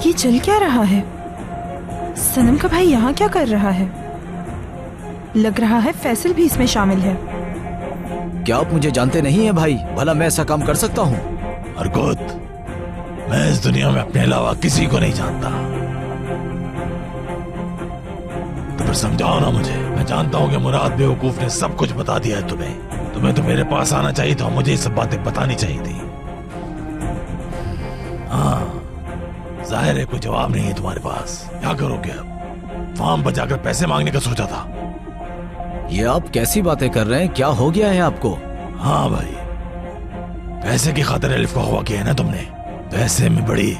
ये चल क्या रहा है? सनम का भाई यहाँ क्या कर रहा है? लग रहा है फैसल भी इसमें शामिल है। क्या आप मुझे जानते नहीं हैं भाई? भला मैं ऐसा काम कर सकता हूँ? हरकुत, मैं इस दुनिया में अपने अलावा किसी को नहीं जानता। तो फिर समझाओ ना मुझे। मैं जानता हूँ कि मुराद बेवकूफ ने सब कुछ बता दिया है तुम्हें तो मेरे पास आना चाहिए था, मुझे ये सब बातें बतानी चाहिए थी। हाँ, जाहिर है कोई जवाब नहीं है तुम्हारे पास। क्या करोगे अब? फार्म पर जाकर पैसे मांगने का सोचा था। ये आप कैसी बातें कर रहे हैं? क्या हो गया है आपको? हाँ भाई, पैसे की खातिर एलिफ को अगवा किया है ना तुमने। पैसे में बड़ी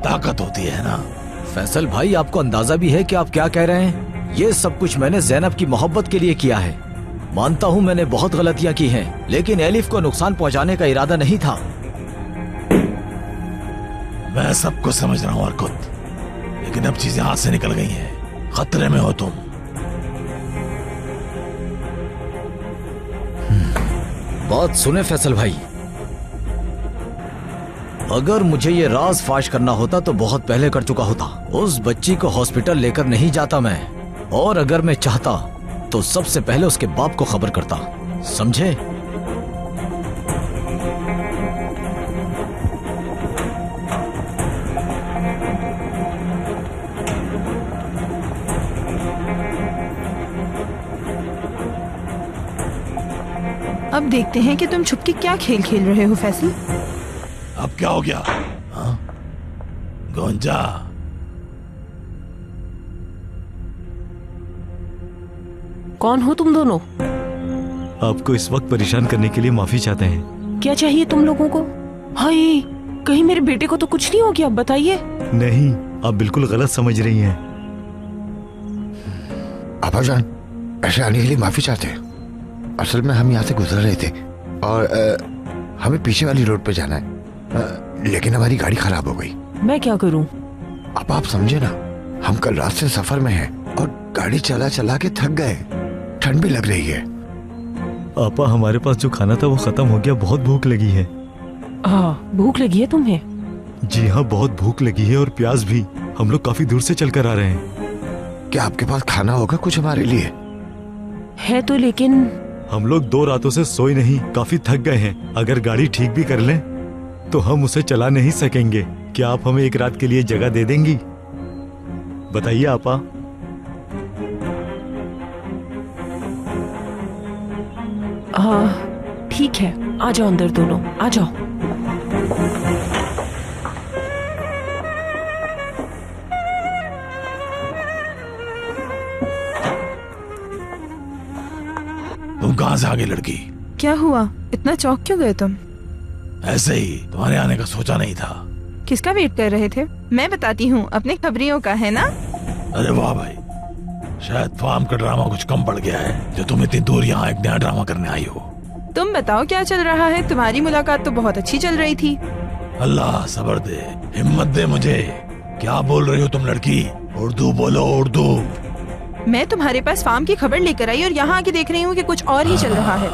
ताकत होती है ना। फैसल भाई, आपको अंदाजा भी है कि आप क्या कह रहे हैं? ये सब कुछ मैंने ज़ैनब की मोहब्बत के लिए किया है। मानता हूँ मैंने बहुत गलतियां की हैं, लेकिन एलिफ को नुकसान पहुंचाने का इरादा नहीं था। मैं सब कुछ समझ रहा हूँ हरकुत, लेकिन अब चीजें हाथ से निकल गई हैं। खतरे में हो तुम। बात सुने फैसल भाई, अगर मुझे ये राज फाश करना होता तो बहुत पहले कर चुका होता। उस बच्ची को हॉस्पिटल लेकर नहीं जाता मैं, और अगर मैं चाहता तो सबसे पहले उसके बाप को खबर करता, समझे? अब देखते हैं कि तुम छुप के क्या खेल खेल रहे हो फैसल। अब क्या हो गया? हाँ? गोंजा, कौन हो तुम दोनों? आपको इस वक्त परेशान करने के लिए माफी चाहते हैं। क्या चाहिए तुम लोगों को? हाय, कहीं मेरे बेटे को तो कुछ नहीं हो गया? बताइए। नहीं, आप बिल्कुल गलत समझ रही हैं। आपा जान, ऐसे आने के लिए माफी चाहते हैं। असल में हम यहाँ से गुजर रहे थे और हमें पीछे वाली रोड पे जाना है, लेकिन हमारी गाड़ी खराब हो गई। मैं क्या करूं? अब आप समझे ना, हम कल रात से सफर में हैं और गाड़ी चला चला के थक गए। ठंड भी लग रही है। आपा, हमारे पास जो खाना था वो खत्म हो गया। बहुत भूख लगी है। हाँ, भूख लगी है तुम्हें? जी हाँ, बहुत भूख लगी है और प्यास भी। हम लोग काफी दूर से चलकर आ रहे हैं। क्या आपके पास खाना होगा कुछ हमारे लिए? है तो, लेकिन हम लोग 2 रातों से सोए नहीं, काफी थक गए हैं। अगर गाड़ी ठीक भी कर लें तो हम उसे चला नहीं सकेंगे। क्या आप हमें एक रात के लिए जगह दे देंगी? बताइए आपा। हाँ ठीक है, आ जाओ अंदर दोनों, आ जाओ। तुम कहाँ से आ गई लड़की? क्या हुआ? इतना चौंक क्यों गए तुम? ऐसे ही, तुम्हारे आने का सोचा नहीं था। किसका वेट कर रहे थे? मैं बताती हूँ, अपने खबरियों का, है ना? अरे वाह भाई, शायद फार्म का ड्रामा कुछ कम पड़ गया है जो तुम इतनी दूर यहाँ एक नया ड्रामा करने आई हो। तुम बताओ क्या चल रहा है? तुम्हारी मुलाकात तो बहुत अच्छी चल रही थी। अल्लाह सब्र दे, हिम्मत दे मुझे। क्या बोल रही हो तुम लड़की? उर्दू बोलो, उर्दू। मैं तुम्हारे पास फार्म की खबर लेकर आई और यहाँ आके देख रही हूँ कि कुछ और ही चल रहा है।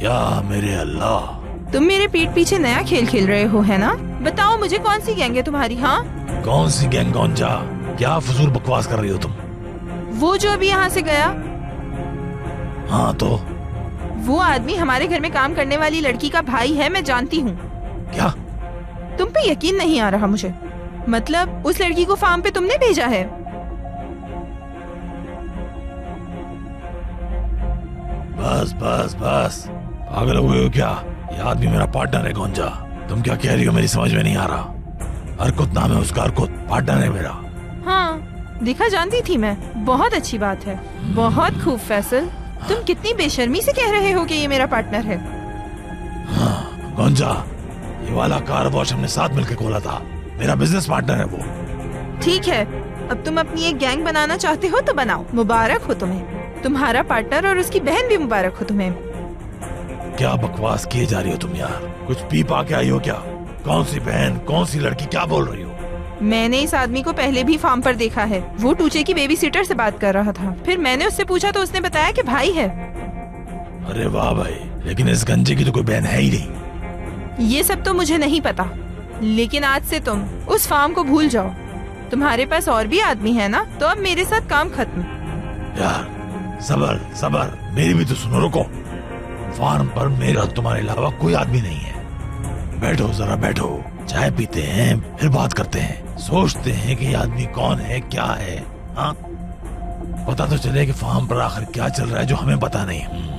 या मेरे अल्लाह, तुम मेरे पीठ पीछे नया खेल खेल रहे हो, है ना? बताओ मुझे, कौन सी गैंग है तुम्हारी? हाँ, कौन सी गैंग गोंजा? क्या फजूल बकवास कर रही हो तुम? वो जो अभी यहाँ से गया। हाँ तो? वो आदमी हमारे घर में काम करने वाली लड़की का भाई है, मैं जानती हूँ। क्या? तुम पे यकीन नहीं आ रहा मुझे। मतलब उस लड़की को फार्म पे तुमने भेजा है? बस बस बस, पागल हो गए हो क्या? ये आदमी मेरा पार्टनर है गोंजा। तुम क्या कह रही हो मेरी समझ में नहीं आ रहा। हरकुत नाम है उसका, हरकुत पार्टनर है मेरा। हाँ, देखा जानती थी मैं। बहुत अच्छी बात है, बहुत खूब फैसल। तुम कितनी बेशर्मी से कह रहे हो कि ये मेरा पार्टनर है। हाँ गोंजा, ये वाला कार वॉश हमने साथ मिलकर खोला था। मेरा बिजनेस पार्टनर है वो। ठीक है, अब तुम अपनी एक गैंग बनाना चाहते हो तो बनाओ, मुबारक हो तुम्हें। तुम्हारा पार्टनर और उसकी बहन भी मुबारक हो तुम्हें। क्या बकवास किए जा रही हो तुम यार? कुछ पी पा के आई हो क्या? कौन सी बहन, कौन सी लड़की, क्या बोल रही हो? मैंने इस आदमी को पहले भी फार्म पर देखा है। वो टूचे की बेबी सिटर से बात कर रहा था। फिर मैंने उससे पूछा तो उसने बताया कि भाई है। अरे वाह भाई, लेकिन इस गंजे की तो कोई बहन है ही नहीं। ये सब तो मुझे नहीं पता। लेकिन आज से तुम उस फार्म को भूल जाओ। तुम्हारे पास और भी आदमी है ना, तो अब मेरे साथ काम खत्म। यार सबर सबर, मेरी भी तो सुनो, रुको। फार्म पर मेरा तुम्हारे अलावा कोई आदमी नहीं है। बैठो जरा बैठो, चाय पीते हैं, फिर बात करते हैं, सोचते हैं कि ये आदमी कौन है, क्या है। हाँ, पता तो चले कि फार्म पर आखिर क्या चल रहा है जो हमें पता नहीं।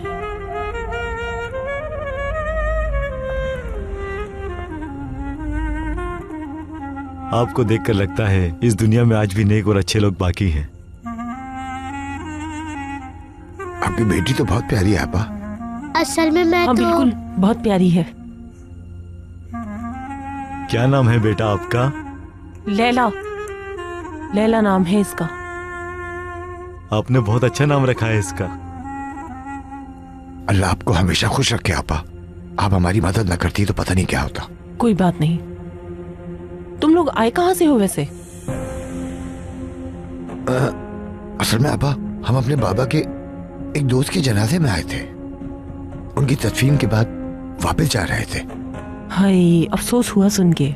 आपको देखकर लगता है इस दुनिया में आज भी नेक और अच्छे लोग बाकी हैं। आपकी बेटी तो बहुत प्यारी है आपा। असल में मैं हाँ तो बिल्कुल, बहुत प्यारी है। क्या नाम है बेटा आपका? लैला, लैला नाम है इसका। आपने बहुत अच्छा नाम रखा है इसका। अल्लाह आपको हमेशा खुश रखे आपा। आप हमारी मदद न करती तो पता नहीं क्या होता। कोई बात नहीं। तुम लोग आए कहाँ से हो वैसे? असल में आपा, हम अपने बाबा के एक दोस्त के जनाजे में आए थे। उनकी तदफीन के बाद वापस जा रहे थे। हाय, अफसोस हुआ सुन के।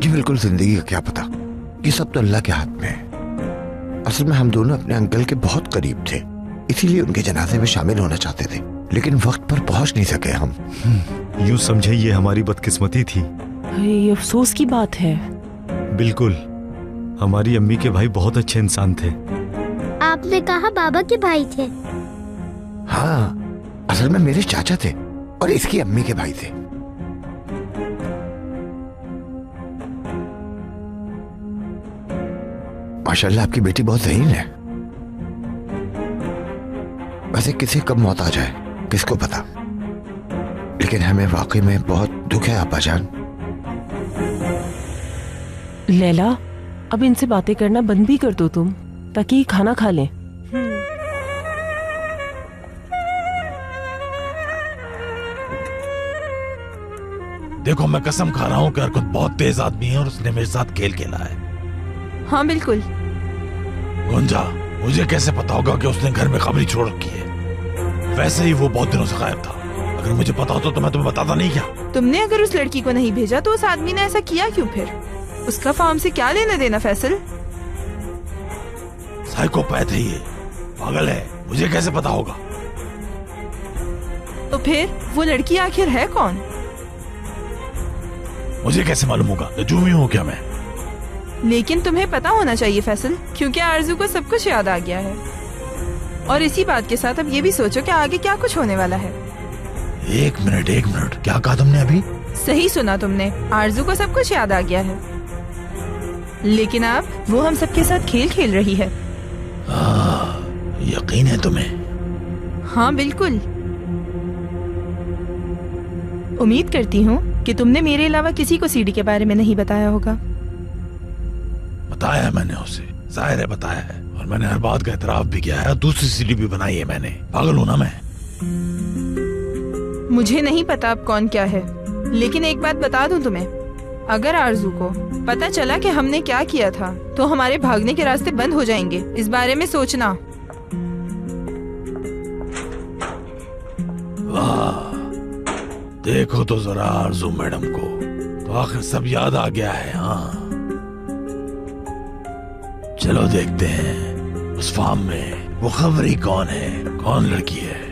जी बिल्कुल, जिंदगी का क्या पता, ये सब तो अल्लाह के हाथ में है। असल में हम दोनों अपने अंकल के बहुत करीब थे, इसीलिए उनके जनाजे में शामिल होना चाहते थे, लेकिन वक्त पर पहुंच नहीं सके हम। यूं समझे ये हमारी बदकिस्मती थी। हाय, अफसोस की बात है। बिल्कुल, हमारी अम्मी के भाई बहुत अच्छे इंसान थे। आपने कहा बाबा के भाई थे? हाँ, असल में मेरे चाचा थे और इसकी अम्मी के भाई थे। माशाल्लाह आपकी बेटी बहुत ज़हीन है। वैसे किसे कब मौत आ जाए किसको पता, लेकिन हमें वाकई में बहुत दुख है आपा जान। लैला, अब इनसे बातें करना बंद भी कर दो तुम, ताकि खाना खा लें। देखो, मैं कसम खा रहा हूँ कि हरकत बहुत तेज आदमी है और उसने मेरे साथ खेल खेला है। हाँ बिल्कुल। गुंजा, मुझे कैसे पता होगा कि उसने घर में खबरी छोड़ रखी है? वैसे ही वो बहुत दिनों से गायब था। अगर मुझे पता होता तो मैं तुम्हें बताता नहीं क्या? तुमने अगर उस लड़की को नहीं भेजा तो उस आदमी ने ऐसा किया क्यों फिर? उसका फार्म से क्या लेना देना फैसल? साइकोपैथ है ये, पागल है, मुझे कैसे पता होगा? तो फिर वो लड़की आखिर है कौन? मुझे कैसे मालूम होगा? नजूमी हूँ क्या मैं? लेकिन तुम्हें पता होना चाहिए फैसल, क्योंकि आरजू को सब कुछ याद आ गया है। और इसी बात के साथ अब ये भी सोचो कि आगे क्या कुछ होने वाला है। एक मिनट, क्या कहा तुमने अभी? सही सुना तुमने, आरजू को सब कुछ याद आ गया है, लेकिन अब वो हम सबके साथ खेल खेल रही है। यकीन है तुम्हें? हाँ बिल्कुल। उम्मीद करती हूँ कि तुमने मेरे अलावा किसी को सीडी के बारे में नहीं बताया होगा। बताया है मैंने उसे, जाहिर है बताया है, और मैंने हर बात का एतराफ भी किया है। दूसरी सीडी भी बनाई है मैंने। पागल हूं ना मैं? मुझे नहीं पता अब कौन क्या है, लेकिन एक बात बता दूं तुम्हें, अगर आरजू को पता चला कि हमने क्या किया था तो हमारे भागने के रास्ते बंद हो जाएंगे। इस बारे में सोचना। वाह, देखो तो जरा आरजू मैडम को, तो आखिर सब याद आ गया है। हाँ, चलो देखते हैं उस फार्म में वो खबरी कौन है, कौन लड़की है।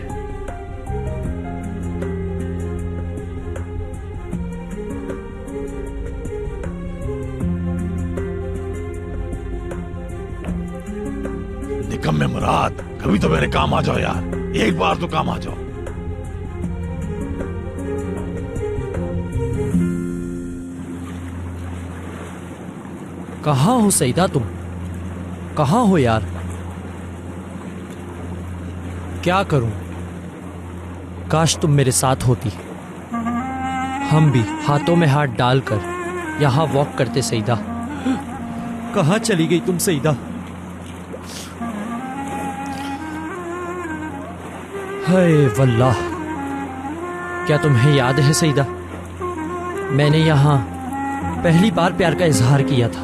निकम्मे मुराद, कभी तो मेरे काम आ जाओ यार, एक बार तो काम आ जाओ। कहाँ हो सईदा तुम? कहाँ हो यार? क्या करूं? काश तुम मेरे साथ होती। हम भी हाथों में हाथ डालकर यहाँ वॉक करते सईदा। कहाँ चली गई तुम सईदा? हाय वल्लाह, क्या तुम्हें याद है सईदा, मैंने यहाँ पहली बार प्यार का इजहार किया था।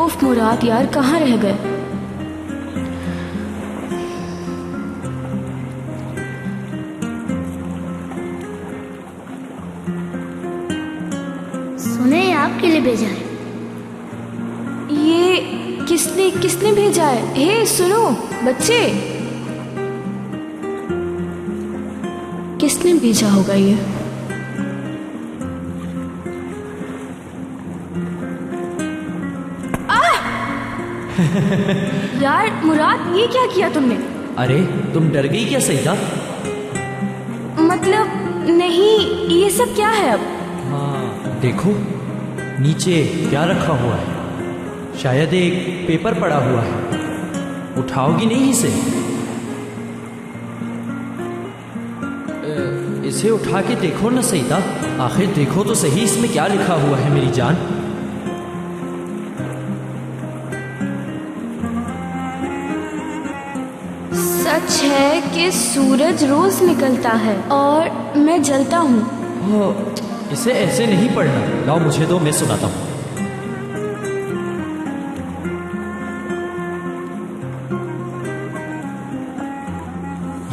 उफ मुराद यार, कहाँ रह गए? आपके लिए भेजा है। ये किसने भेजा है? हे सुनो बच्चे, किसने भेजा होगा ये? यार मुराद, ये क्या किया तुमने? अरे तुम डर गई क्या सईदा? मतलब नहीं, ये सब क्या है अब? हाँ देखो नीचे क्या रखा हुआ है, शायद एक पेपर पड़ा हुआ है, उठाओगी नहीं इसे? इसे उठा के देखो ना सईदा, आखिर देखो तो सही इसमें क्या लिखा हुआ है मेरी जान। सच है कि सूरज रोज निकलता है और मैं जलता हूँ। इसे ऐसे नहीं पढ़ना, लाओ मुझे दो, मैं सुनाता हूँ।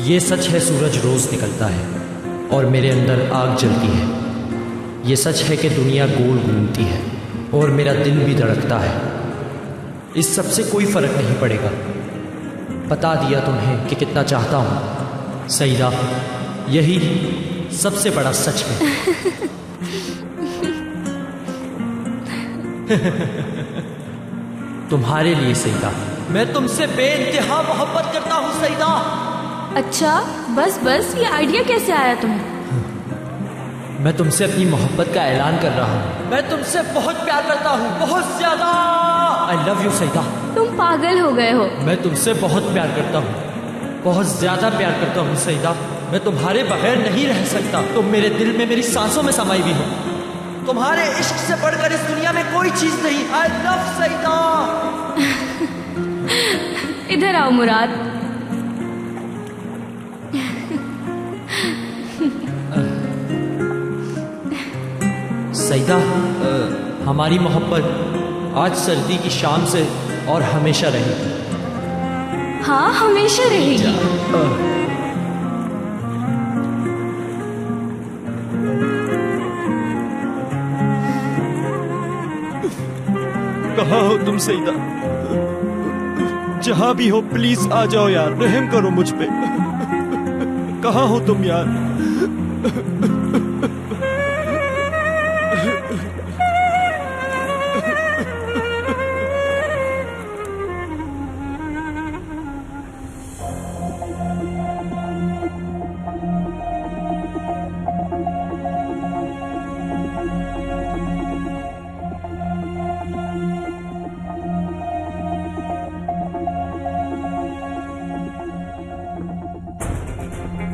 ये सच है सूरज रोज निकलता है और मेरे अंदर आग जलती है। ये सच है कि दुनिया गोल घूमती है और मेरा दिल भी धड़कता है। इस सब से कोई फर्क नहीं पड़ेगा। बता दिया तुम्हें कि कितना चाहता हूँ सईदा, यही सबसे बड़ा सच है। तुम्हारे लिए सईदा, मैं तुमसे बेइंतहा मोहब्बत करता हूँ सईदा। अच्छा बस बस, ये आइडिया कैसे आया तुम्हें? मैं तुमसे अपनी मोहब्बत का ऐलान कर रहा हूँ। मैं तुमसे बहुत प्यार करता हूँ, बहुत ज्यादा। I love you Saeeda. तुम पागल हो गए हो। मैं तुमसे बहुत प्यार करता हूँ, बहुत ज्यादा प्यार करता हूँ सईदा। मैं तुम्हारे बगैर नहीं रह सकता। तुम मेरे दिल में, मेरी सांसों में समाई हुई हो। तुम्हारे इश्क से बढ़कर इस दुनिया में कोई चीज नहीं। I love Saeeda. इधर आओ मुराद। सईदा, हमारी मोहब्बत आज सर्दी की शाम से और हमेशा रहेगी। हाँ हमेशा रहेगी। कहाँ हो तुम सईदा? जहां भी हो प्लीज आ जाओ यार, रहम करो मुझ पे। कहाँ हो तुम यार?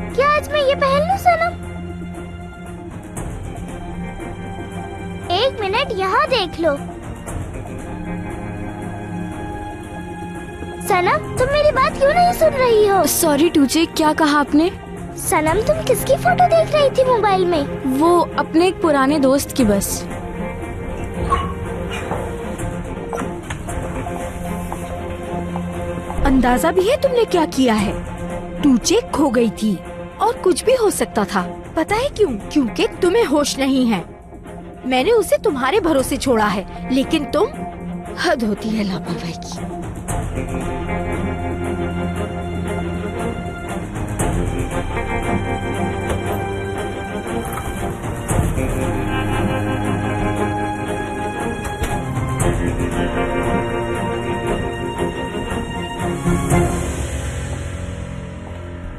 क्या आज मैं ये पहन लूं सनम? एक मिनट यहाँ देख लो। सनम, तुम मेरी बात क्यों नहीं सुन रही हो? सॉरी टूचे, क्या कहा आपने? सनम, तुम किसकी फोटो देख रही थी मोबाइल में? वो अपने एक पुराने दोस्त की बस। अंदाजा भी है तुमने क्या किया है? टूचे खो गई थी और कुछ भी हो सकता था। पता है क्यों? क्योंकि तुम्हें होश नहीं है। मैंने उसे तुम्हारे भरोसे छोड़ा है, लेकिन तुम, हद होती है लापरवाही की।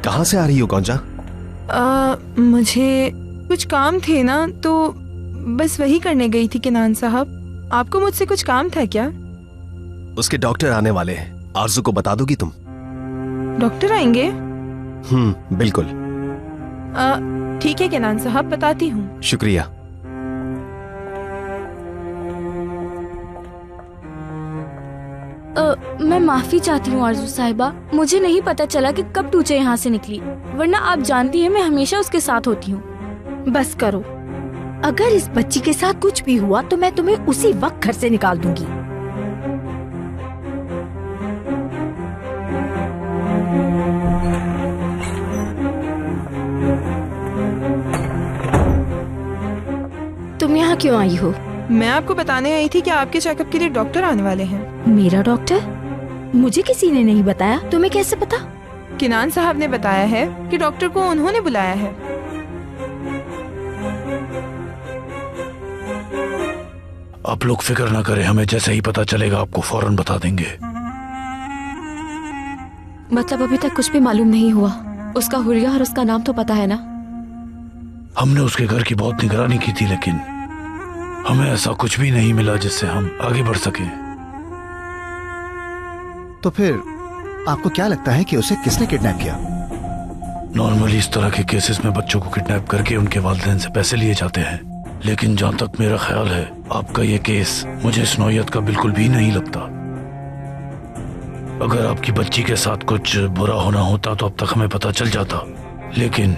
कहाँ से आ रही हो गौंजा? मुझे कुछ काम थे ना, तो बस वही करने गई थी। किनान साहब, आपको मुझसे कुछ काम था क्या? उसके डॉक्टर आने वाले हैं, आरजू को बता दोगी तुम? डॉक्टर आएंगे? बिल्कुल। ठीक है किनान साहब, बताती हूँ। शुक्रिया। मैं माफी चाहती हूँ आरजू साहिबा, मुझे नहीं पता चला कि कब टूचे यहाँ से निकली, वरना आप जानती हैं मैं हमेशा उसके साथ होती हूँ। बस करो, अगर इस बच्ची के साथ कुछ भी हुआ तो मैं तुम्हें उसी वक्त घर से निकाल दूंगी। तुम यहाँ क्यों आई हो? मैं आपको बताने आई थी कि आपके चेकअप के लिए डॉक्टर आने वाले हैं। मेरा डॉक्टर? मुझे किसी ने नहीं बताया। तुम्हें कैसे पता? किनान साहब ने बताया है कि डॉक्टर को उन्होंने बुलाया है। आप लोग फिक्र ना करें, हमें जैसे ही पता चलेगा आपको फौरन बता देंगे। मतलब अभी तक कुछ भी मालूम नहीं हुआ? उसका हुलिया और उसका नाम तो पता है ना? हमने उसके घर की बहुत निगरानी की थी, लेकिन हमें ऐसा कुछ भी नहीं मिला जिससे हम आगे बढ़ सके। तो फिर आपको क्या लगता है कि उसे किसने किडनैप किया? नॉर्मली इस तरह के केसेस में बच्चों को किडनैप करके उनके वालिदैन से पैसे लिए जाते हैं, लेकिन जहां तक मेरा ख्याल है आपका ये केस मुझे इस नौयत का बिल्कुल भी नहीं लगता। अगर आपकी बच्ची के साथ कुछ बुरा होना होता तो अब तक हमें पता चल जाता, लेकिन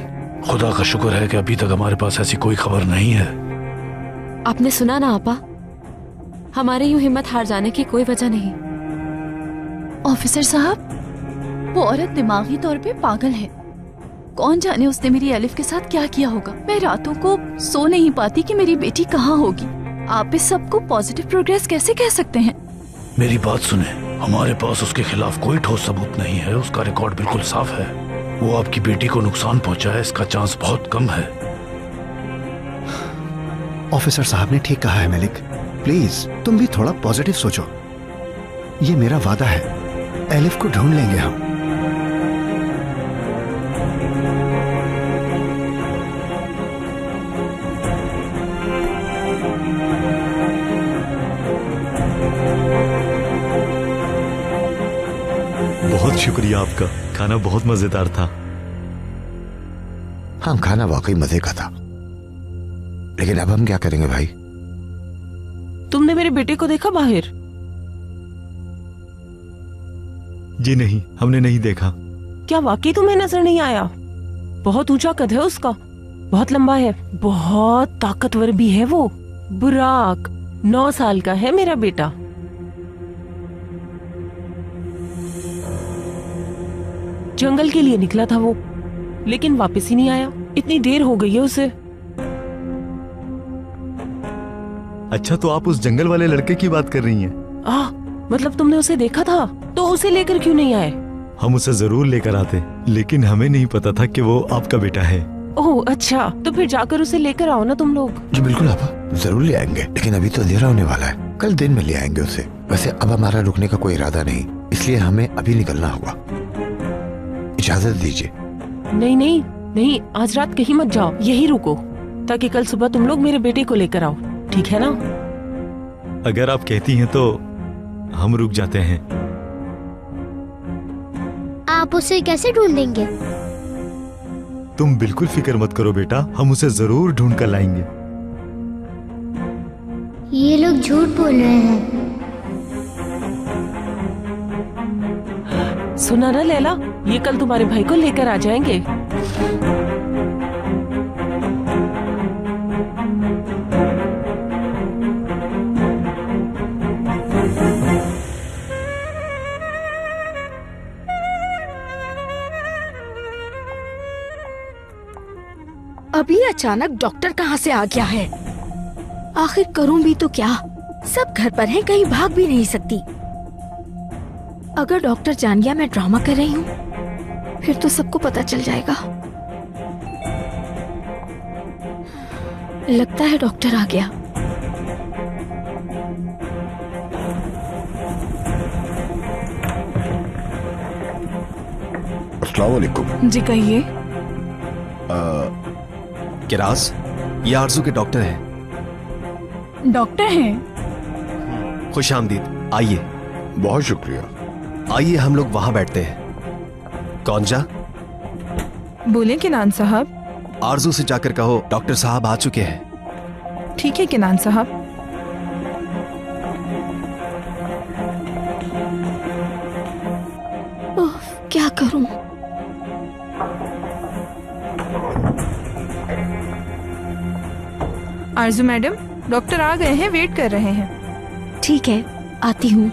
खुदा का शुक्र है कि अभी तक हमारे पास ऐसी कोई खबर नहीं है। आपने सुना ना आपा, हमारे यूं हिम्मत हार जाने की कोई वजह नहीं। ऑफिसर साहब, वो औरत दिमागी तौर पे पागल है। कौन जाने उसने मेरी एलिफ के साथ क्या किया होगा। मैं रातों को सो नहीं पाती कि मेरी बेटी कहाँ होगी। आप इस सबको पॉजिटिव प्रोग्रेस कैसे कह सकते हैं? मेरी बात सुने, हमारे पास उसके खिलाफ कोई ठोस सबूत नहीं है। उसका रिकॉर्ड बिल्कुल साफ है। वो आपकी बेटी को नुकसान पहुंचाए इसका चांस बहुत कम है। ऑफिसर साहब ने ठीक कहा है मलिक, प्लीज तुम भी थोड़ा पॉजिटिव सोचो। ये मेरा वादा है, एलिफ को ढूंढ लेंगे हम। बहुत शुक्रिया आपका, खाना बहुत मजेदार था। हाँ, खाना वाकई मजे का था, लेकिन अब हम क्या करेंगे भाई? तुमने मेरे बेटे को देखा बाहर? जी नहीं, हमने नहीं देखा। क्या वाकई तुम्हें नजर नहीं आया? बहुत ऊंचा कद है उसका, बहुत लंबा है, बहुत ताकतवर भी है वो। बुराक 9 साल का है मेरा बेटा। जंगल के लिए निकला था वो, लेकिन वापस ही नहीं आया। इतनी देर हो गई है उसे। अच्छा, तो आप उस जंगल वाले लड़के की बात कर रही हैं? मतलब तुमने उसे देखा था, तो उसे लेकर क्यों नहीं आए? हम उसे जरूर लेकर आते, लेकिन हमें नहीं पता था कि वो आपका बेटा है। ओह अच्छा, तो फिर जाकर उसे लेकर आओ ना तुम लोग। जी बिल्कुल आपा, जरूर ले आएंगे, लेकिन अभी तो अंधेरा होने वाला है। कल दिन में ले आएंगे उसे। वैसे अब हमारा रुकने का कोई इरादा नहीं, इसलिए हमें अभी निकलना होगा। इजाजत दीजिए। नहीं नहीं नहीं, आज रात कहीं मत जाओ, यही रुको, ताकि कल सुबह तुम लोग मेरे बेटे को लेकर आओ, ठीक है ना? अगर आप कहती हैं तो हम रुक जाते हैं। आप उसे कैसे ढूंढेंगे? तुम बिल्कुल फिक्र मत करो बेटा, हम उसे जरूर ढूंढ कर लाएंगे। ये लोग झूठ बोल रहे हैं। सुना ना लैला, ये कल तुम्हारे भाई को लेकर आ जाएंगे। अभी अचानक डॉक्टर कहाँ से आ गया है? आखिर करूं भी तो क्या? सब घर पर हैं, कहीं भाग भी नहीं सकती। अगर डॉक्टर जान गया मैं ड्रामा कर रही हूँ, फिर तो सबको पता चल जाएगा। लगता है डॉक्टर आ गया। अस्सलाम वालेकुम। जी कहिए। किरास, ये आरजू के डॉक्टर हैं। डॉक्टर हैं? खुश आमदीद, आइए। बहुत शुक्रिया। आइए हम लोग वहां बैठते हैं। कौन जा? बोले किनान साहब। आरजू से जाकर कहो डॉक्टर साहब आ चुके हैं। ठीक है किनान साहब। क्या करूं? आरजू मैडम, डॉक्टर आ गए हैं, वेट कर रहे हैं। ठीक है, आती हूँ।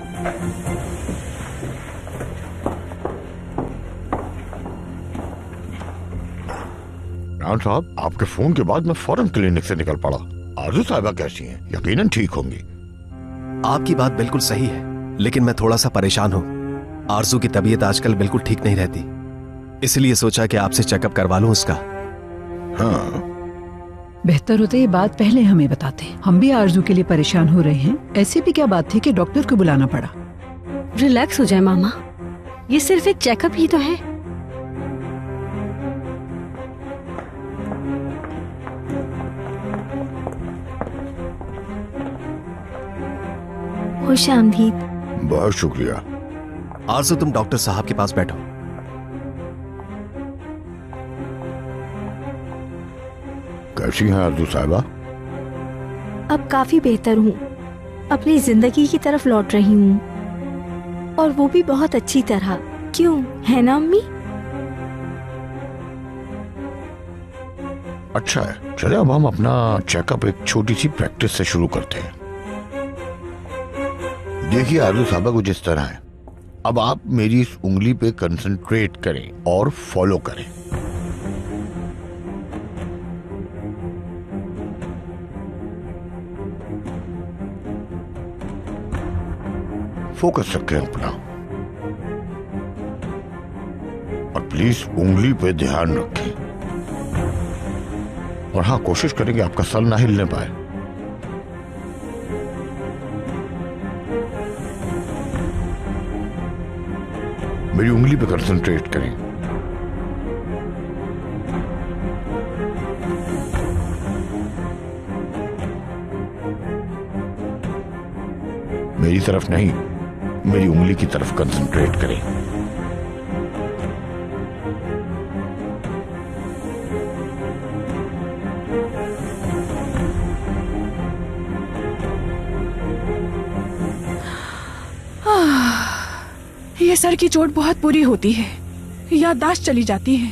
रान साहब, आपके फोन के बाद मैं फौरन क्लिनिक से निकल पड़ा। आरजू साहिबा कैसी हैं? यकीनन ठीक होंगी। आपकी बात बिल्कुल सही है, लेकिन मैं थोड़ा सा परेशान हूँ। आरजू की तबीयत आजकल बिल्कुल ठीक नहीं रहती, इसलिए सोचा कि आपसे चेकअप करवा लूं उसका। हाँ, बेहतर होता ये बात पहले हमें बताते। हम भी आरजू के लिए परेशान हो रहे हैं। ऐसी भी क्या बात थी कि डॉक्टर को बुलाना पड़ा? रिलैक्स हो जाए मामा, ये सिर्फ एक चेकअप ही तो है। खुश आमदीद। बहुत शुक्रिया। आरजू तुम डॉक्टर साहब के पास बैठो। कैसी हैं आरजू साहिबा? अब काफी बेहतर हूँ, अपनी जिंदगी की तरफ लौट रही हूँ, और वो भी बहुत अच्छी तरह। क्यों, है ना अम्मी? अच्छा है, चले अब हम अपना चेकअप एक छोटी सी प्रैक्टिस से शुरू करते हैं। देखिए आरजू साहिबा कुछ इस तरह है। अब आप मेरी इस उंगली पे कंसंट्रेट करें और फॉलो करें। फोकस रखें अपना, और प्लीज उंगली पे ध्यान रखें। और हाँ, कोशिश करें कि आपका सर ना हिलने पाए। मेरी उंगली पे कंसंट्रेट करें। मेरी तरफ नहीं, मेरी उंगली की तरफ कंसंट्रेट करें। ये सर की चोट बहुत बुरी होती है, याददाश्त चली जाती है।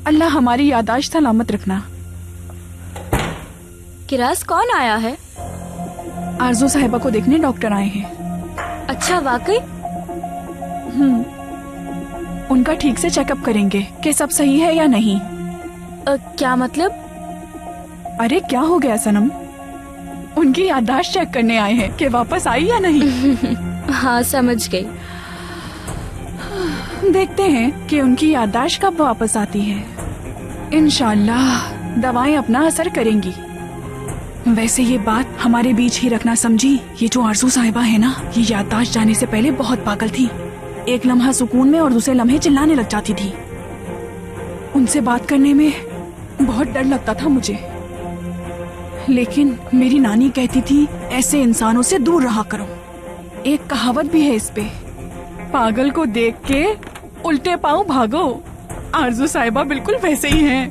अल्लाह हमारी याददाश्त सलामत रखना। किरास कौन आया है? आरजू साहिबा को देखने डॉक्टर आए हैं। अच्छा, वाकई? उनका ठीक से चेकअप करेंगे कि सब सही है या नहीं। क्या मतलब? अरे क्या हो गया सनम? उनकी याददाश्त चेक करने आए हैं कि वापस आई या नहीं। हाँ, समझ गई। देखते हैं कि उनकी याददाश्त कब वापस आती है। इंशाल्लाह दवाएं अपना असर करेंगी। वैसे ये बात हमारे बीच ही रखना, समझी? ये जो आरजू साहिबा है ना, ये याददाश्त जाने से पहले बहुत पागल थी। एक लम्हा सुकून में और दूसरे लम्हे चिल्लाने लग जाती थी। उनसे बात करने में बहुत डर लगता था मुझे, लेकिन मेरी नानी कहती थी ऐसे इंसानों से दूर रहा करो। एक कहावत भी है इस पे, पागल को देख के उल्टे पांव भागो। आरजू साहिबा बिल्कुल वैसे ही हैं।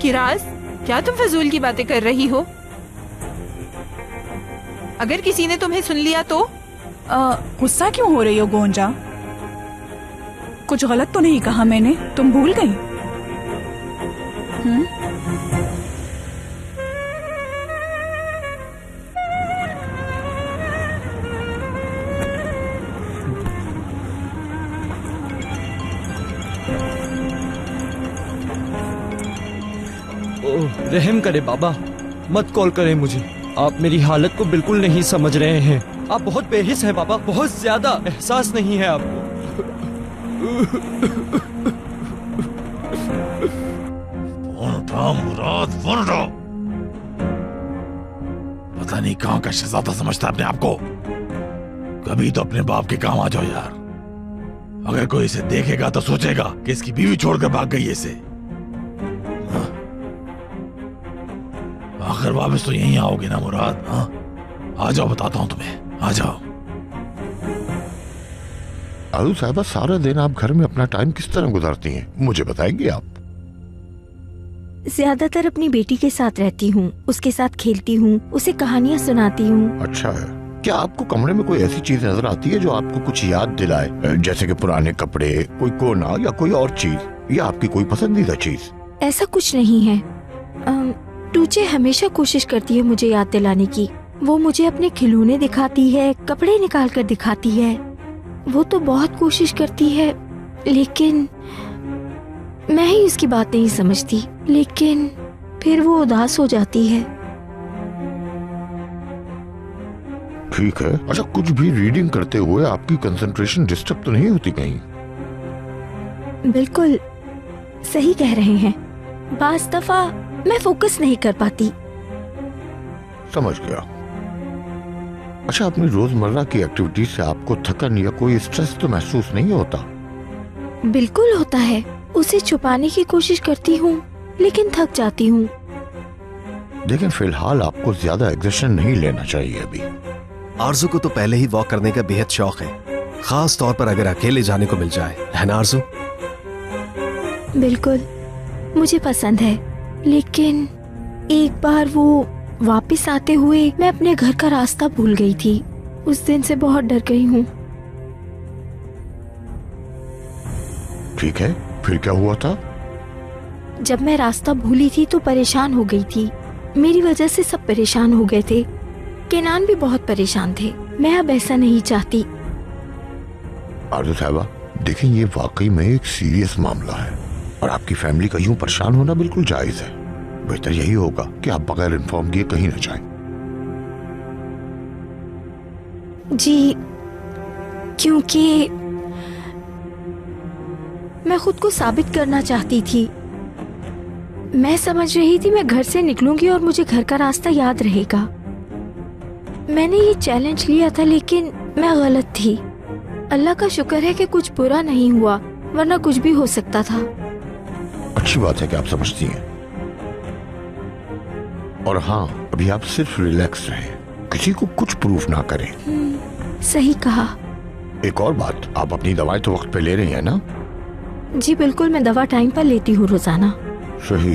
किरास, क्या तुम फजूल की बातें कर रही हो? अगर किसी ने तुम्हें सुन लिया तो? गुस्सा क्यों हो रही हो गोंजा? कुछ गलत तो नहीं कहा मैंने? तुम भूल गई? रहम करे बाबा, मत कॉल करें मुझे। आप मेरी हालत को बिल्कुल नहीं समझ रहे हैं। आप बहुत बेहिस हैं बाबा, बहुत ज्यादा। एहसास नहीं है आपको। फोन उठाओ मुराद, फोन उठाओ। पता नहीं कहां का शहजादा समझता है अपने आप को। कभी तो अपने बाप के काम आ जाओ यार। अगर कोई इसे देखेगा तो सोचेगा कि इसकी बीवी छोड़कर भाग गई है इसे। आखिर वापस तो यहीं आओगे ना मुराद? हाँ, आ जाओ, बताता हूं तुम्हें, आ जाओ। आरजू साहिबा, सारा दिन आप घर में अपना टाइम किस तरह गुजारती हैं, मुझे बताएंगे आप? ज्यादातर अपनी बेटी के साथ रहती हूँ, उसके साथ खेलती हूँ, उसे कहानियाँ सुनाती हूँ। अच्छा है। क्या आपको कमरे में कोई ऐसी चीज नजर आती है जो आपको कुछ याद दिलाए, जैसे कि पुराने कपड़े, कोई कोना या कोई और चीज, या आपकी कोई पसंदीदा चीज? ऐसा कुछ नहीं है। टूचे हमेशा कोशिश करती है मुझे याद दिलाने की। वो मुझे अपने खिलौने दिखाती है, कपड़े निकाल कर दिखाती है। वो तो बहुत कोशिश करती है, लेकिन मैं ही उसकी बात नहीं समझती, लेकिन फिर वो उदास हो जाती है। ठीक है। अच्छा, कुछ भी रीडिंग करते हुए आपकी कंसंट्रेशन डिस्टर्ब तो नहीं होती कहीं? बिल्कुल सही कह रहे हैं। बास दफा मैं फोकस नहीं कर पाती। समझ गया। अच्छा, अपनी रोजमर्रा की एक्टिविटी से आपको थकन या कोई स्ट्रेस तो महसूस नहीं होता? बिल्कुल होता है। उसे छुपाने की कोशिश करती हूँ, लेकिन थक जाती हूँ। लेकिन फिलहाल आपको ज्यादा एग्जर्शन नहीं लेना चाहिए अभी। आरजू को तो पहले ही वॉक करने का बेहद शौक है, खास तौर पर अगर अकेले जाने को मिल जाए, है ना आरजू? बिल्कुल, मुझे पसंद है, लेकिन एक बार वो वापस आते हुए मैं अपने घर का रास्ता भूल गई थी। उस दिन से बहुत डर गई हूँ। ठीक है, फिर क्या हुआ था? जब मैं रास्ता भूली थी तो परेशान हो गई थी। मेरी वजह से सब परेशान हो गए थे। केनान भी बहुत परेशान थे। मैं अब ऐसा नहीं चाहती। आरजू साहिबा, देखिए, ये वाकई में एक सीरियस मामला है और आपकी फैमिली का यूं परेशान होना बिल्कुल जायज है। बेहतर यही होगा कि आप बगैर इन्फॉर्म किए कहीं न जाएं। जी, क्योंकि मैं खुद को साबित करना चाहती थी। मैं समझ रही थी मैं घर से निकलूंगी और मुझे घर का रास्ता याद रहेगा। मैंने ये चैलेंज लिया था, लेकिन मैं गलत थी। अल्लाह का शुक्र है कि कुछ बुरा नहीं हुआ, वरना कुछ भी हो सकता था। अच्छी बात है कि आप समझती हैं। और हाँ, अभी आप सिर्फ रिलैक्स रहें, किसी को कुछ प्रूफ ना करें। सही कहा। एक और बात, आप अपनी दवाएं तो वक्त पे ले रही हैं ना? जी बिल्कुल, मैं दवा टाइम पर लेती हूँ रोजाना। सही।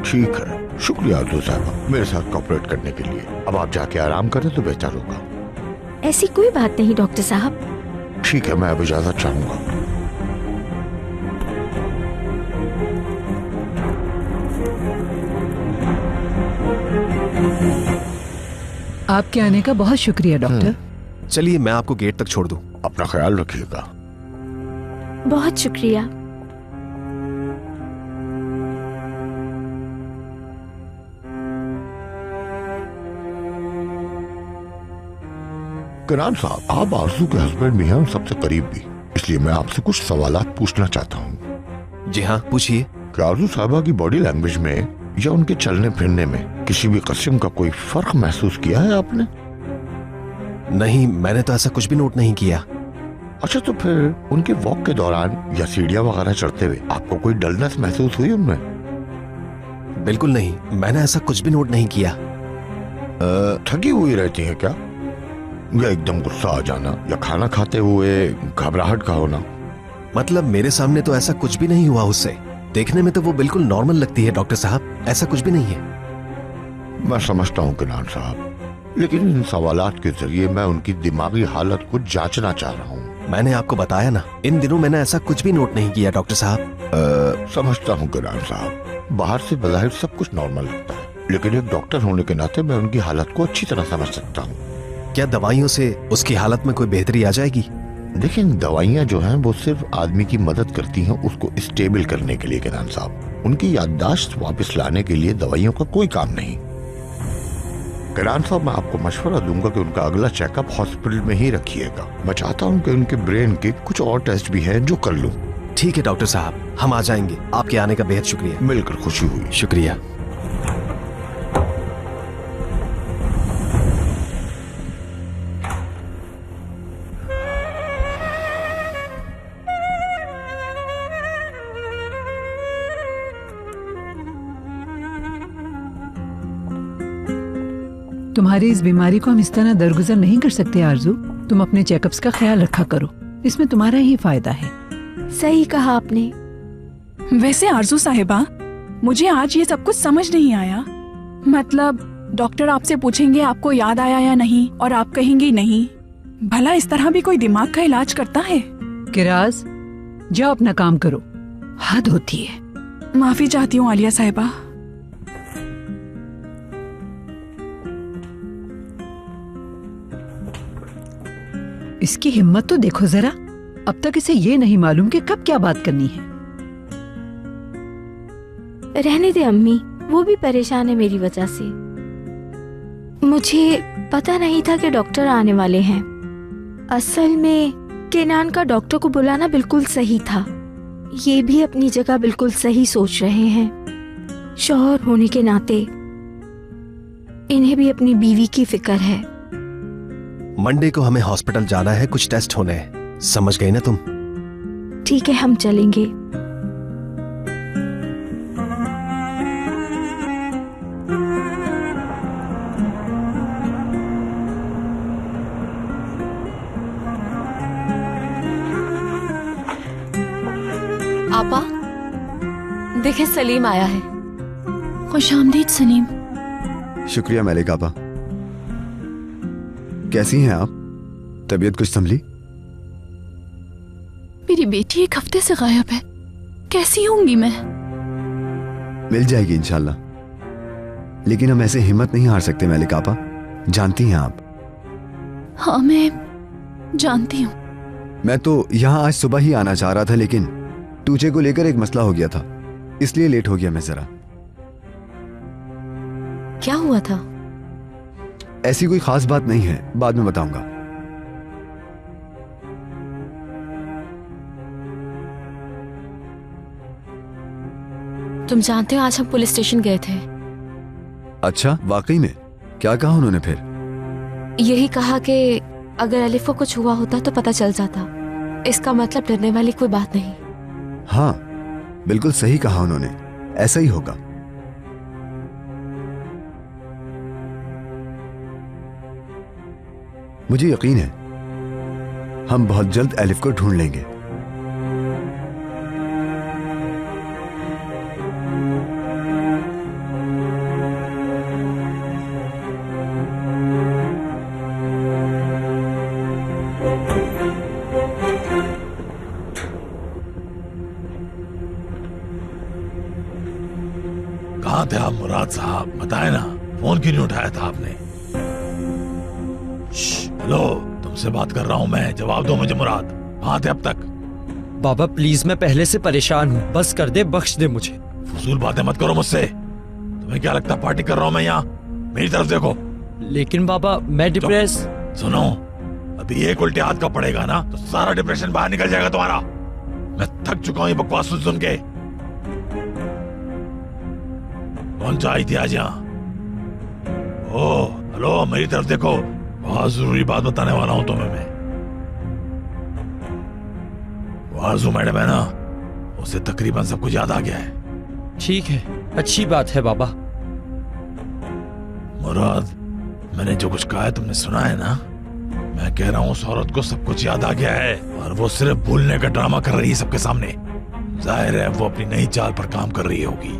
ठीक है, शुक्रिया आरजू साहबा मेरे साथ कोऑपरेट करने के लिए। अब आप जाके आराम करें तो बेहतर होगा। ऐसी कोई बात नहीं डॉक्टर साहब। ठीक है, मैं अब इजाजत चाहूंगा। आपके आने का बहुत शुक्रिया डॉक्टर। चलिए, मैं आपको गेट तक छोड़ दूं। अपना ख्याल रखिएगा। बहुत शुक्रिया। किरान साहब, आप आरजू के हस्बैंड भी हैं और सबसे करीब भी, इसलिए मैं आपसे कुछ सवालात पूछना चाहता हूँ। जी हाँ, पूछिए। क्या आरजू साहबा की बॉडी लैंग्वेज में या उनके चलने फिरने में किसी भी किस्म का कोई फर्क महसूस किया है आपने? नहीं, मैंने तो ऐसा कुछ भी नोट नहीं किया। अच्छा, तो फिर उनके वॉक के दौरान या सीढ़ियाँ वगैरह चढ़ते हुए आपको कोई डलनेस महसूस हुई उनमें? बिल्कुल नहीं, मैंने ऐसा कुछ भी नोट नहीं किया। थकी हुई रहती है क्या, या एकदम गुस्सा आ जाना, या खाना खाते हुए घबराहट का होना? मतलब मेरे सामने तो ऐसा कुछ भी नहीं हुआ उससे। देखने में तो वो बिल्कुल नॉर्मल लगती है डॉक्टर साहब, ऐसा कुछ भी नहीं है। मैं समझता हूँ किनान साहब, लेकिन इन सवालात के जरिए मैं उनकी दिमागी हालत को जांचना चाह रहा हूँ। मैंने आपको बताया ना, इन दिनों मैंने ऐसा कुछ भी नोट नहीं किया डॉक्टर साहब। समझता हूँ किनान साहब, बाहर से बज़ाहिर सब कुछ नॉर्मल लगता है, लेकिन एक डॉक्टर होने के नाते मैं उनकी हालत को अच्छी तरह समझ सकता हूँ। क्या दवाइयों से उसकी हालत में कोई बेहतरी आ जाएगी? देखिए, दवाइयाँ जो हैं वो सिर्फ आदमी की मदद करती हैं उसको स्टेबल करने के लिए किनान साहब। उनकी याददाश्त वापस लाने के लिए दवाइयों का कोई काम नहीं। किनान साहब, मैं आपको मशवरा दूंगा कि उनका अगला चेकअप हॉस्पिटल में ही रखिएगा। मैं चाहता हूँ कि उनके ब्रेन के कुछ और टेस्ट भी हैं जो कर लूँ। ठीक है डॉक्टर साहब, हम आ जाएंगे। आपके आने का बेहद शुक्रिया। मिलकर खुशी हुई। शुक्रिया। तुम्हारी इस बीमारी को हम इस तरह दरगुजर नहीं कर सकते आरजू। तुम अपने चेकअप्स का ख्याल रखा करो, इसमें तुम्हारा ही फायदा है। सही कहा आपने। वैसे आरजू साहिबा, मुझे आज ये सब कुछ समझ नहीं आया। मतलब डॉक्टर आपसे पूछेंगे आपको याद आया या नहीं, और आप कहेंगे नहीं। भला इस तरह भी कोई दिमाग का इलाज करता है? किराज, जाओ अपना काम करो, हद होती है। माफी चाहती हूँ आलिया साहिबा। इसकी हिम्मत तो देखो जरा। अब तक इसे ये नहीं मालूम कि कब क्या बात करनी है। रहने दे अम्मी, वो भी परेशान है मेरी वजह से। मुझे पता नहीं था कि डॉक्टर आने वाले हैं। असल में केनान का डॉक्टर को बुलाना बिल्कुल सही था। ये भी अपनी जगह बिल्कुल सही सोच रहे हैं। शौहर होने के नाते इन्हें भी अपनी बीवी की फिक्र है। मंडे को हमें हॉस्पिटल जाना है, कुछ टेस्ट होने हैं। समझ गई ना तुम? ठीक है, हम चलेंगे। आपा, देखे सलीम आया है। खुशामदीद सलीम। शुक्रिया मलिक आपा। कैसी हैं आप? तबीयत कुछ संभली? मेरी बेटी एक हफ्ते से गायब है, कैसी होंगी मैं? मिल जाएगी इंशाल्लाह। लेकिन हम ऐसे हिम्मत नहीं हार सकते मलिक आपा, जानती हैं आप। हाँ मैं जानती हूँ। मैं तो यहाँ आज सुबह ही आना चाह रहा था, लेकिन टूचे को लेकर एक मसला हो गया था, इसलिए लेट हो गया मैं जरा। क्या हुआ था? ऐसी कोई खास बात नहीं है, बाद में बताऊंगा। तुम जानते हो आज हम पुलिस स्टेशन गए थे। अच्छा, वाकई में? क्या कहा उन्होंने फिर? यही कहा कि अगर अलिफ को कुछ हुआ होता तो पता चल जाता। इसका मतलब डरने वाली कोई बात नहीं। हाँ, बिल्कुल सही कहा उन्होंने, ऐसा ही होगा। मुझे यकीन है हम बहुत जल्द एलिफ को ढूंढ लेंगे। कहाँ थे आप मुराद साहब? बताए ना, फोन क्यों नहीं उठाया था आपने? हेलो, तुमसे बात कर रहा हूँ मैं, जवाब दो मुझे मुराद। कहाँ थे अब तक? बाबा प्लीज, मैं पहले से परेशान हूँ, बस कर दे, बख्श दे मुझे। फजूल बातें मत करो मुझसे। तुम्हें क्या लगता पार्टी कर रहा हूँ मैं यहाँ? मेरी तरफ देखो। लेकिन बाबा मैं डिप्रेस। सुनो, अभी एक उल्टे हाथ का पड़ेगा ना तो सारा डिप्रेशन बाहर निकल जाएगा तुम्हारा। मैं थक चुका हूँ ये बकवास सुन सुन के। कौन सा आई थी आज यहाँ? ओ हेलो, मेरी तरफ देखो, बहुत जरूरी बात बताने वाला हूँ तुम्हें मैं। आरज़ू मैडम है ना, उसे तकरीबन सब कुछ याद आ गया है। ठीक है, अच्छी बात है बाबा। मुराद, मैंने जो कुछ कहा है तुमने सुना है ना? मैं कह रहा हूँ उस औरत को सब कुछ याद आ गया है और वो सिर्फ भूलने का ड्रामा कर रही है सबके सामने। जाहिर है वो अपनी नई चाल पर काम कर रही होगी।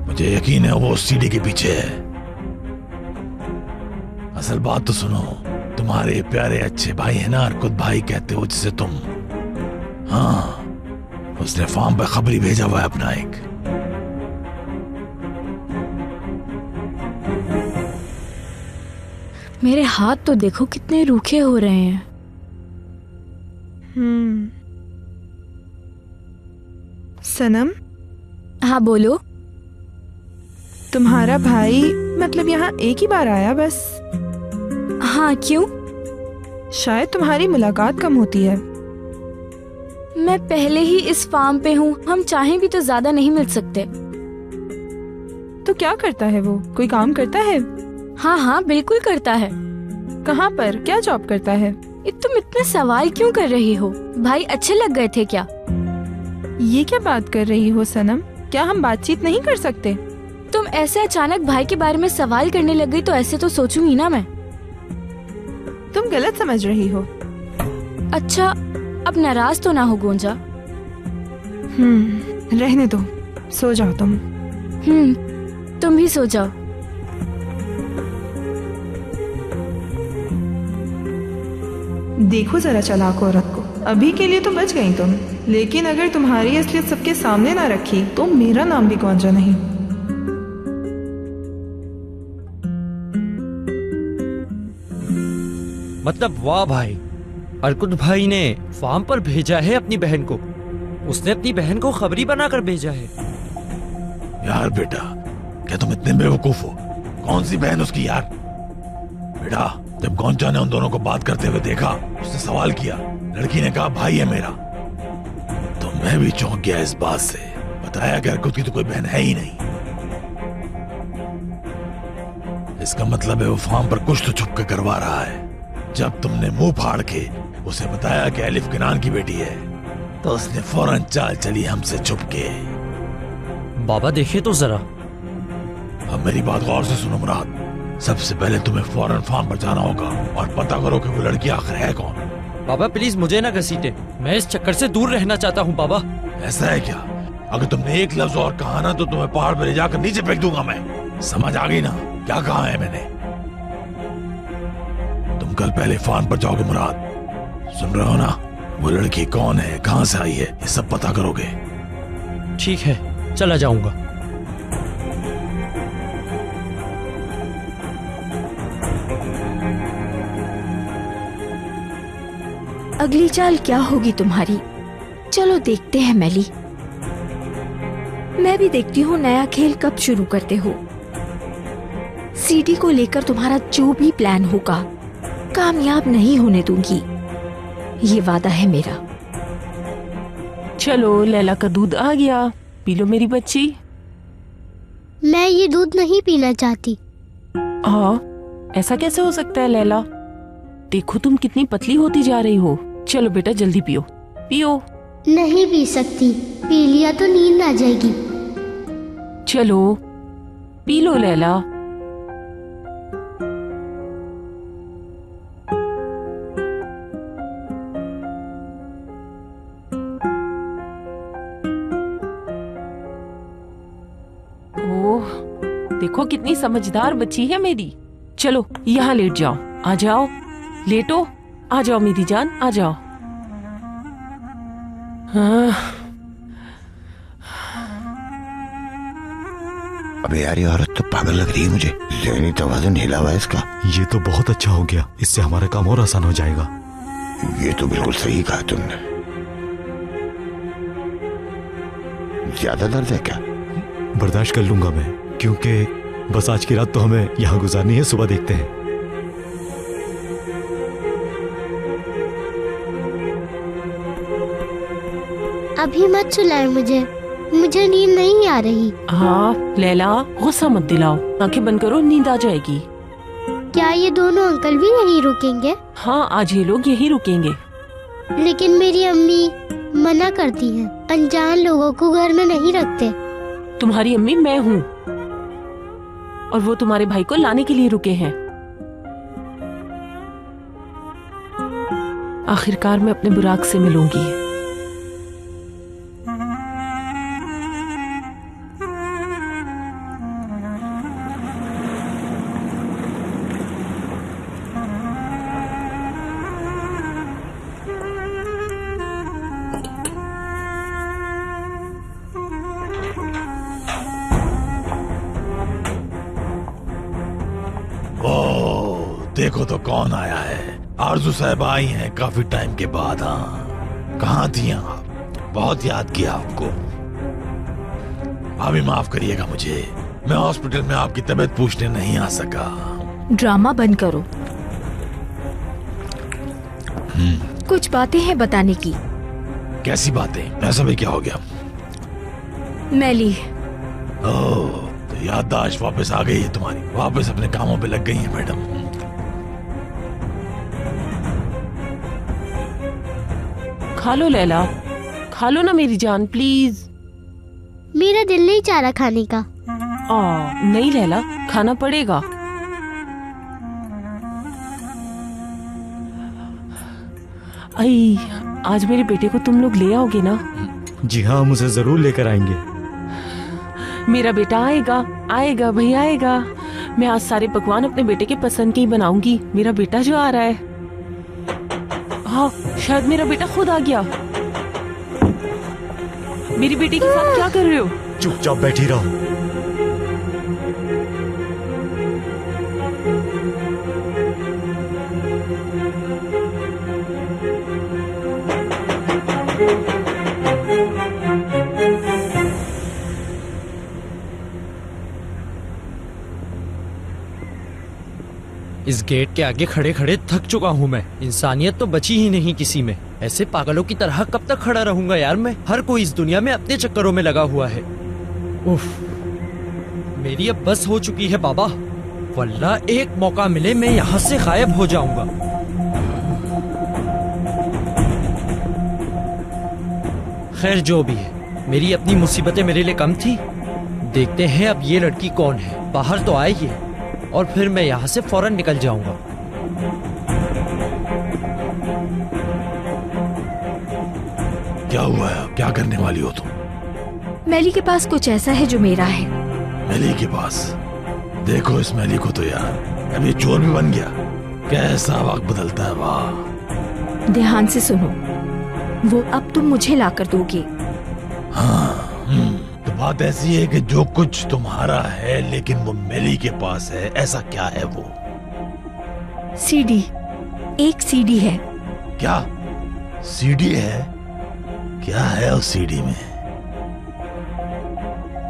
मुझे यकीन है वो उस सीढ़ी के पीछे है। असल बात तो सुनो, तुम्हारे प्यारे अच्छे भाई है ना, अर्कुत भाई कहते हो जिसे तुम, हाँ, उसने फार्म पे खबरी भेजा हुआ है अपना एक। मेरे हाथ तो देखो कितने रूखे हो रहे हैं। सनम। हाँ बोलो। तुम्हारा भाई मतलब यहाँ एक ही बार आया बस? हाँ, क्यों? शायद तुम्हारी मुलाकात कम होती है। मैं पहले ही इस फार्म पे हूँ, हम चाहें भी तो ज्यादा नहीं मिल सकते। तो क्या करता है वो? कोई काम करता है? हाँ हाँ बिल्कुल करता है। कहाँ पर? क्या जॉब करता है? तुम इतने सवाल क्यों कर रही हो? भाई अच्छे लग गए थे क्या? ये क्या बात कर रही हो सनम? क्या हम बातचीत नहीं कर सकते? तुम ऐसे अचानक भाई के बारे में सवाल करने लग गई तो ऐसे तो सोचूंगी ना मैं। तुम गलत समझ रही हो। अच्छा, अब नाराज तो ना हो गोंजा। रहने दो, सो जाओ तुम। तुम भी सो जाओ। देखो जरा चालाक औरत को, अभी के लिए तो बच गई तुम, लेकिन अगर तुम्हारी असलियत सबके सामने ना रखी तो मेरा नाम भी गोंजा नहीं। मतलब वाह भाई, अर्कुत भाई ने फार्म पर भेजा है अपनी बहन को। उसने अपनी बहन को खबरी बनाकर भेजा है। यार बेटा, क्या तुम इतने बेवकूफ हो? कौन सी बहन उसकी यार? बेटा, जब गौंचा ने उन दोनों को बात करते हुए देखा, उसने सवाल किया। लड़की ने कहा भाई है मेरा। तो मैं भी चौंक गया इस बात से। बताया कि अर्कुत की तो कोई बहन है ही नहीं। इसका मतलब है वो फार्म पर कुछ तो छुप के करवा रहा है। जब तुमने मुंह फाड़ के उसे बताया कि एलिफ किनान की बेटी है, तो उसने फौरन चाल चली हमसे छुप के। बाबा देखे तो जरा। अब मेरी बात गौर से सुनो मुराद। सबसे पहले तुम्हें फौरन फार्म पर जाना होगा और पता करो कि वो लड़की आखिर है कौन। बाबा प्लीज मुझे ना घसीटे, मैं इस चक्कर से दूर रहना चाहता हूँ बाबा। ऐसा है क्या? अगर तुमने एक लफ्ज और कहा ना तो तुम्हें पहाड़ पर ले जाकर नीचे फेंक दूंगा मैं। समझ आ गई ना क्या कहा है मैंने? तुम कल पहले फार्म पर जाओगे मुराद। सुन रहे हो ना? वो लड़की कौन है, कहां से आई है, ये सब पता करोगे। ठीक है, चला जाऊंगा। अगली चाल क्या होगी तुम्हारी? चलो देखते हैं मैली। मैं भी देखती हूँ नया खेल कब शुरू करते हो। सीडी को लेकर तुम्हारा जो भी प्लान होगा कामयाब नहीं होने दूंगी, ये वादा है मेरा। चलो, लैला का दूध आ गया, पी लो मेरी बच्ची। मैं ये दूध नहीं पीना चाहती। हाँ, ऐसा कैसे हो सकता है लैला? देखो तुम कितनी पतली होती जा रही हो। चलो बेटा जल्दी पियो, पियो। नहीं पी सकती, पी लिया तो नींद आ जाएगी। चलो पी लो लैला। ओह, देखो कितनी समझदार बच्ची है मेरी। चलो यहाँ लेट जाओ, आ जाओ, लेटो, आ जाओ मेरी जान, आ जाओ। हाँ। अबे यार, ये औरत तो पागल लग रही है मुझे। ज़हनी तवाज़ुन हिला हुआ है इसका। ये तो बहुत अच्छा हो गया, इससे हमारा काम और आसान हो जाएगा। ये तो बिल्कुल सही कहा तुमने। ज्यादा दर्द है क्या? बर्दाश्त कर लूंगा मैं, क्योंकि बस आज की रात तो हमें यहाँ गुजारनी है, सुबह देखते हैं। अभी मत सुलाए मुझे नींद नहीं आ रही। हाँ लैला, गुस्सा मत दिलाओ, आंखें बंद करो, नींद आ जाएगी। क्या ये दोनों अंकल भी यहीं रुकेंगे? हाँ, आज ये लोग यहीं रुकेंगे। लेकिन मेरी अम्मी मना करती हैं, अनजान लोगों को घर में नहीं रखते। तुम्हारी अम्मी मैं हूँ, और वो तुम्हारे भाई को लाने के लिए रुके हैं। आखिरकार मैं अपने बुराक से मिलूंगी। देखो तो कौन आया है। आरजू साहिबा आई हैं काफी टाइम के बाद। हाँ, कहाँ थी आप? बहुत याद किया आपको। अभी माफ करिएगा मुझे, मैं हॉस्पिटल में आपकी तबीयत पूछने नहीं आ सका। ड्रामा बंद करो। कुछ बातें हैं बताने की। कैसी बातें? ऐसा भी क्या हो गया? मैली। ओह, तो याददाश्त वापस आ गई है तुम्हारी, वापस अपने कामों पे लग गई है मैडम। खा लो लैला, खा लो ना मेरी जान, प्लीज। मेरा दिल नहीं चाह रहा खाने का। नहीं लैला, खाना पड़ेगा। आई, आज मेरे बेटे को तुम लोग ले आओगे ना? जी हाँ, हम उसे जरूर लेकर आएंगे। मेरा बेटा आएगा, आएगा भाई आएगा। मैं आज सारे पकवान अपने बेटे के पसंद के ही बनाऊंगी। मेरा बेटा जो आ रहा है। हाँ, शायद मेरा बेटा खुद आ गया। मेरी बेटी के साथ क्या कर रहे हो? चुपचाप बैठी रहो। इस गेट के आगे खड़े खड़े थक चुका हूँ मैं। इंसानियत तो बची ही नहीं किसी में। ऐसे पागलों की तरह कब तक खड़ा रहूंगा यार मैं। हर कोई इस दुनिया में अपने चक्करों में लगा हुआ है। उफ, मेरी अब बस हो चुकी है बाबा। वल्लाह एक मौका मिले मैं यहाँ से गायब हो जाऊंगा। खैर जो भी है, मेरी अपनी मुसीबतें मेरे लिए कम थी। देखते हैं अब ये लड़की कौन है। बाहर तो आई है और फिर मैं यहाँ से फौरन निकल जाऊंगा। क्या हुआ है? क्या करने वाली हो तुम? मैली के पास कुछ ऐसा है जो मेरा है। मैली के पास? देखो इस मैली को तो यार, अब ये चोर भी बन गया। कैसा वक्त बदलता है वाह। ध्यान से सुनो, वो अब तुम मुझे लाकर दोगे। हाँ, तो बात ऐसी है कि जो कुछ तुम्हारा है लेकिन वो मैली के पास है, ऐसा क्या है वो? सीडी, एक सीडी है। क्या सीडी है? क्या है उस सीडी में?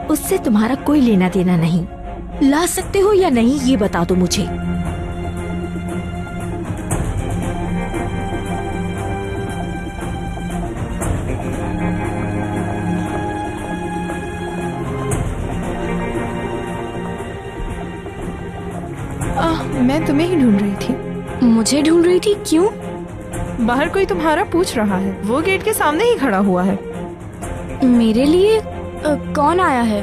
उससे तुम्हारा कोई लेना देना नहीं। ला सकते हो या नहीं ये बता दो मुझे। मैं तुम्हें ही ढूंढ रही थी। मुझे ढूंढ रही थी? क्यों? बाहर कोई तुम्हारा पूछ रहा है। वो गेट के सामने ही खड़ा हुआ है। मेरे लिए कौन आया है?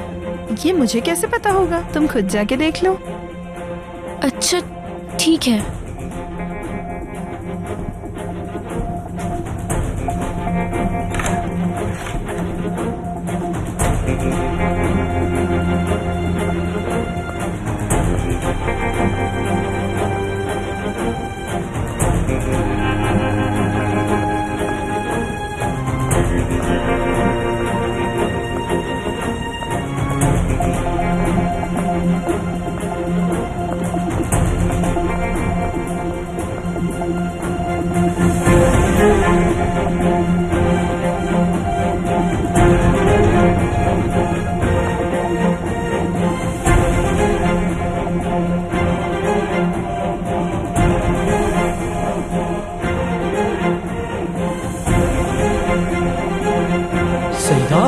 ये मुझे कैसे पता होगा? तुम खुद जाके देख लो। अच्छा ठीक है। सईदा,